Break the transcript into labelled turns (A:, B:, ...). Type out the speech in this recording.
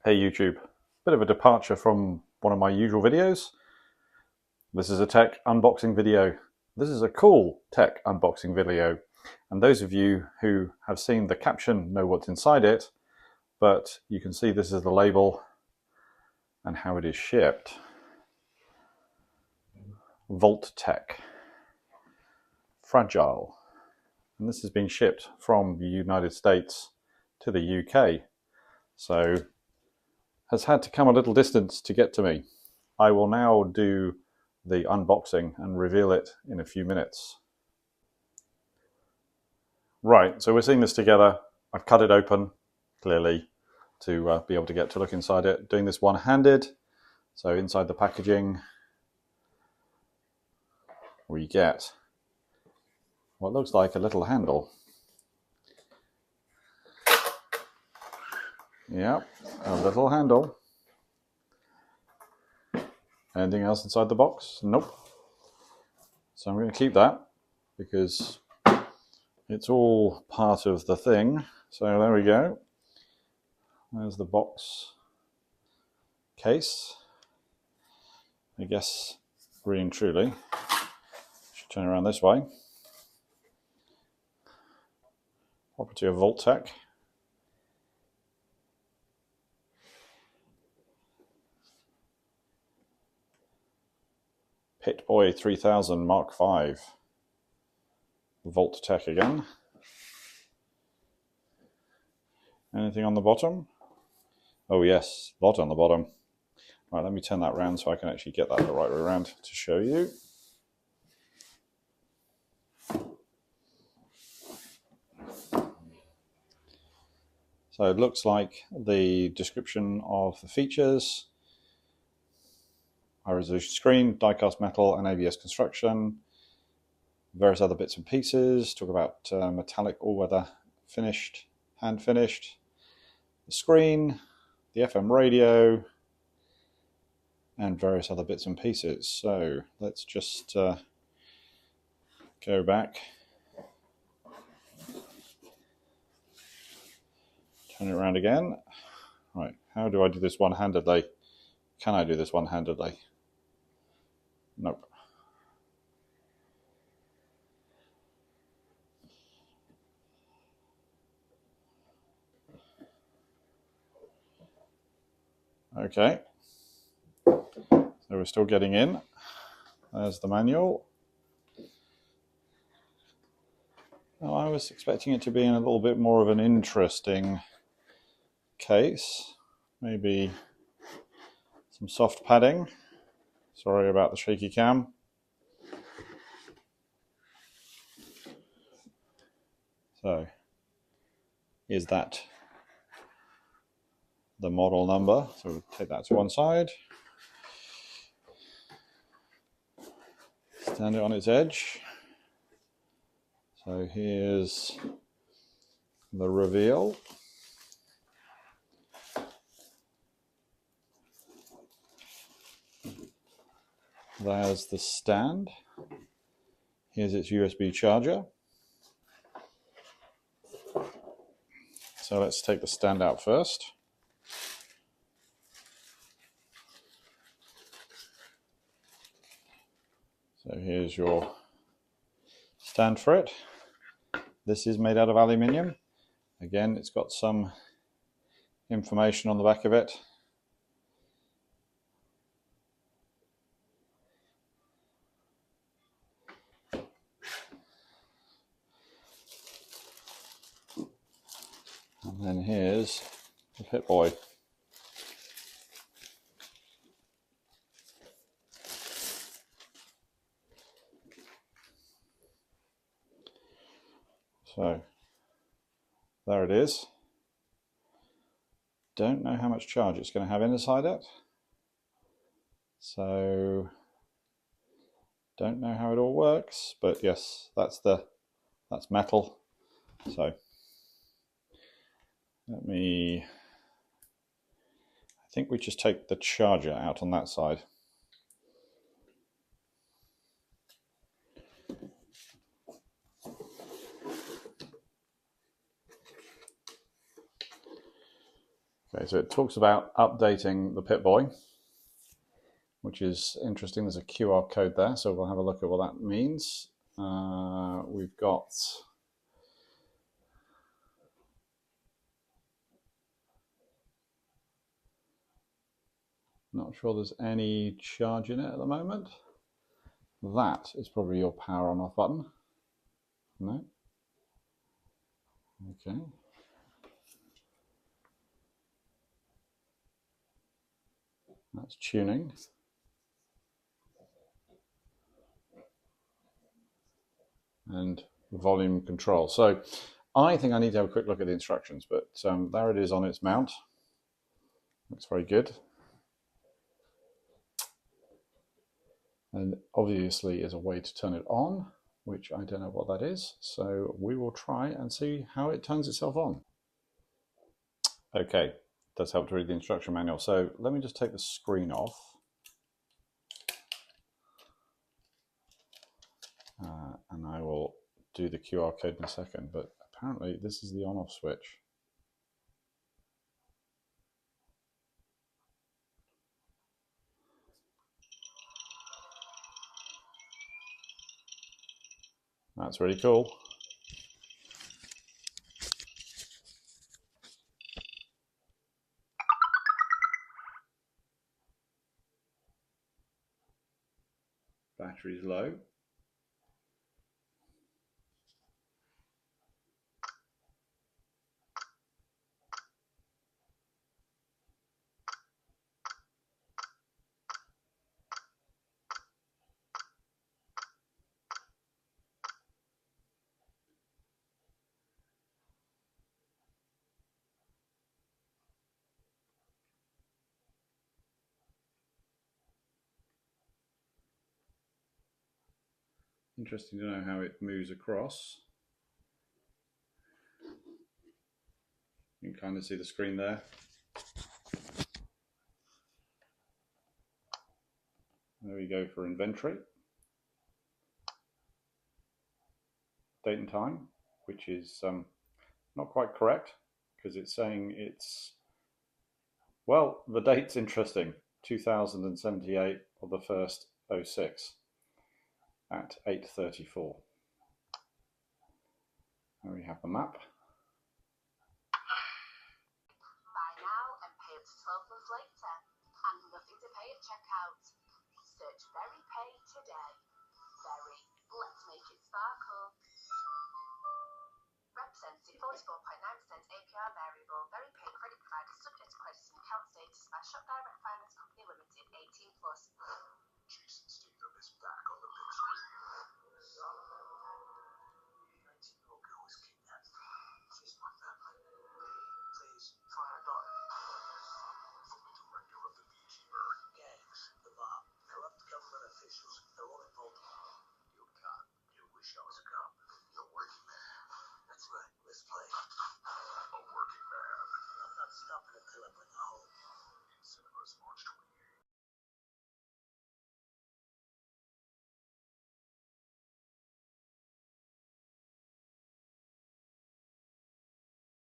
A: Hey YouTube, bit of a departure from one of my usual videos. This is a tech unboxing video. This is a cool tech unboxing video, and those of you who have seen the caption know what's inside it, but you can see this is the label and how it is shipped. Volt Tech, fragile, and this is being shipped from the United States to the UK, so has had to come a little distance to get to me. I will now do the unboxing and reveal it in a few minutes. Right, so we're seeing this together. I've cut it open, clearly, to be able to get to look inside it. Doing this one-handed, so inside the packaging we get what looks like a little handle. Yep, a little handle. Anything else inside the box? Nope. So I'm going to keep that because it's all part of the thing. So there we go. There's the box case. I guess really and truly. Should turn around this way. Property of Volt Tech. Pip Boy 3000 Mark V. Volt Tech again. Anything on the bottom? Oh yes, a lot on the bottom. Right, let me turn that around so I can actually get that the right way around to show you. So it looks like the description of the features. High resolution screen, die-cast metal and ABS construction, various other bits and pieces, talk about metallic all-weather finished, hand finished, the screen, the FM radio, and various other bits and pieces. So let's just go back, turn it around again. Right, how do I do this one-handedly? Can I do this one-handedly? Nope. Okay, so we're still getting in. There's the manual. Now, I was expecting it to be in a little bit more of an interesting case. Maybe some soft padding. Sorry about the shaky cam. So, is that the model number? So we'll take that to one side. Stand it on its edge. So here's the reveal. There's the stand. Here's its USB charger. So let's take the stand out first. So here's your stand for it. This is made out of aluminium. Again, it's got some information on the back of it. And then here's the Pip Boy. So there it is. Don't know how much charge it's going to have inside it. So don't know how it all works, but yes, that's metal. So I think we just take the charger out on that side. Okay, so it talks about updating the Pip Boy, which is interesting. There's a QR code there, so we'll have a look at what that means. We've got not sure there's any charge in it at the moment. That is probably your power on off button. No. Okay. That's tuning. And volume control. So I think I need to have a quick look at the instructions, but there it is on its mount. Looks very good. And obviously is a way to turn it on, which I don't know what that is. So we will try and see how it turns itself on. Okay, does help to read the instruction manual. So let me just take the screen off. And I will do the QR code in a second, but apparently this is the on-off switch. That's really cool. Battery's low. Interesting to know how it moves across. You can kind of see the screen there. There we go for inventory. Date and time, which is not quite correct because it's saying it's, well, the date's interesting, 2078 of the 1st 06 at 8:34. There we have the map.
B: Buy now and pay up to 12 months later, and nothing to pay at checkout. Search Very Pay today. Very, let's make it sparkle. Represented 44.9% APR variable. Very Pay credit provider subject to credit and account status by Shop Direct Finance Company Limited, 18 plus.
C: Jason Statham is back on the big screen. 19-year-old girl was kidnapped. She's my family. Please, find her daughter.
D: From the director of the BG Bird.
C: Gangs, the mob, corrupt government officials, they're all involved.
D: You a cop. You wish I was a cop. You're a working man.
C: That's right, let's play.
D: A working man.
C: I'm not stopping until I bring her home.
D: In cinemas